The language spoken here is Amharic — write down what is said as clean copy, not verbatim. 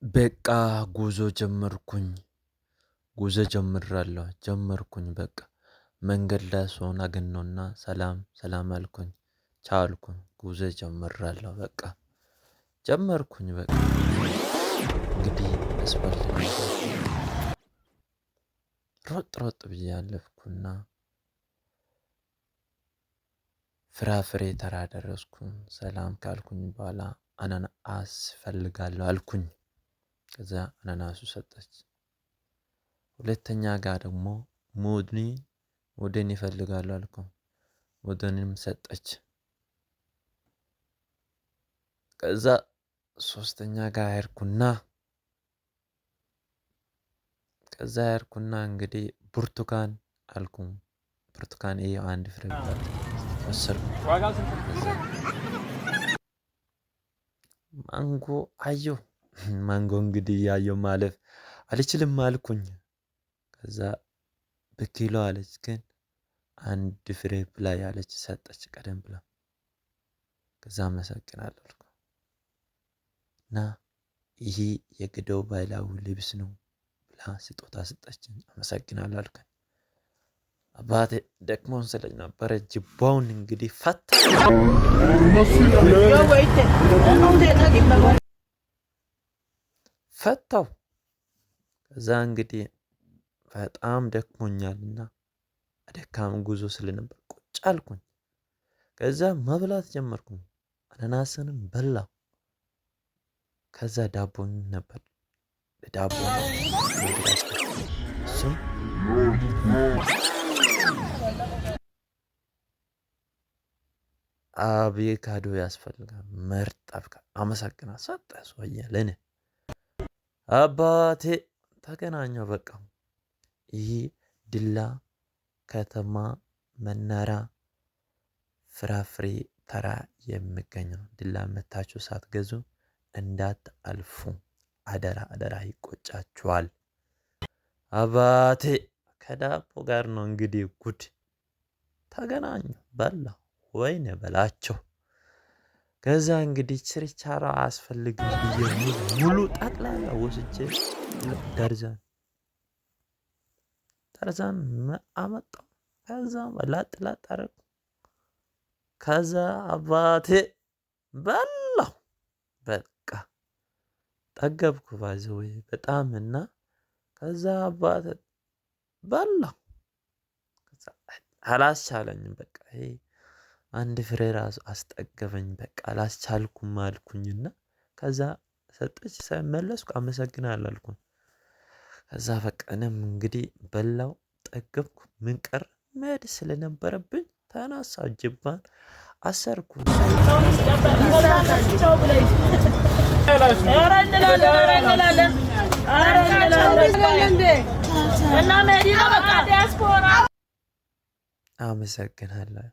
በቃ ጉዞ ጀመርኩኝ ጉዞ ጀመርኩኝ በቃ መንገድ ላይ ስሆን አገኘውና ሰላም አልኩኝ ቻልኩኝ ጉዞ ጀመራለሁ በቃ ጀመርኩኝ በቃ እንግዲህ አስፈልግ ሮጥ ብዬ አለፍኩና ፍራፍሬ ተራ ደረስኩኝ ሰላም ካልኩኝ በኋላ አናናስ እፈልጋለሁ አልኩኝ ከዛ አናናሱ ሰጠች ሁለተኛ ጋር ደግሞ ሙድን ይፈልጋሉ አልኩኝ ሙድንም ሰጠች ከዛ ሶስተኛ ጋር ሄድኩና እንግዲህ ብርቱካን አልኩኝ ብርቱካን ይሄው አንድ ፍሬ ወሰድኩ ማንጎ አየሁ ማንጎ እንግዲህ ያየው ማለፍ አልችልም አልኩኝ ከዛ በኪሎ አለች ግን አንድ ፍሬ ብላ ያለች ሰጠች ቀደም ብላ ከዛ አመሰግናለሁ እና ይሄ የገደው ባህላዊ ልብስ ነው ብላ ስጦታ ሰጠችኝ አመሰግናለሁ አልኩኝ አባቴ ደክሞን ስለነበረ ጅባውን እንግዲህ ፈታው ከዛ እንግዲህ በጣም ደክሞኛልና አደካም ጉዞ ስለነበር ቁጭ አልኩኝ ከዛ መብላት ጀመርኩኝ አናናስንም በላው ከዛ ዳቦን ነበር ዳቦ እሱም አቮካዶ ያስፈልጋል መርጠብ አመሰግናለሁ ሰጠህ ሰውዬ ለኔ አባቴ ተገናኘው በቃ ይሄ ድላ ከተማ መናራ ፍራፍሬ ተራ የሚገኘው ድላ መታችሁ ሳትገዙ እንዳትአልፉ አደራ ይቆጫችኋል አባቴ ከዳቦ ጋር ነው እንግዲህ ጉድ ተገናኙ በላ ወይኔ በላቸው ከዛ እንግዲህ ችርቻሮ አስፈልግም ብዬ ሙሉ ጠቅላላ ወስጄ ደርዘን አመጣው ከዛ ላጥ አደረኩ ከዛ አባቴ በላው በቃ ጠገብኩ ባዘወይ በጣም እና ከዛ አባቴ በላው ከዛ አላስቻለኝም በቃ ይሄ አንድ ፍሬ ራሱ አስጠገበኝ በቃ አላስቻልኩም አልኩኝና ከዛ ሰጠች ሳይመለስኩ አመሰግናለሁ አልኩኝ ከዛ በቃ እኔም እንግዲህ በላው ጠገብኩ ምን ቀር መሄድ ስለነበረብኝ ተነሳሁ ጅባን አሰርኩ አመሰግናለሁ